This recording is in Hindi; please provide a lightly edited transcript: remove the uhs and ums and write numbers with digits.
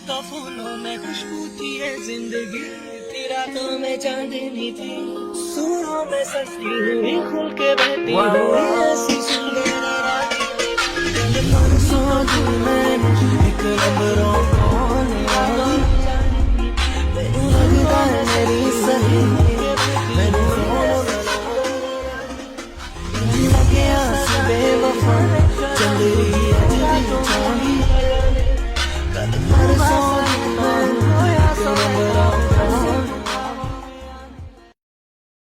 तो फूलों में खुशबू थी है जिंदगी, तेरी रातों में चांदनी थी, सुरों में सजती हुई खुल के बहती हुई ऐसी सुंदर रात। मन सोचूं मैं एक लम्बरों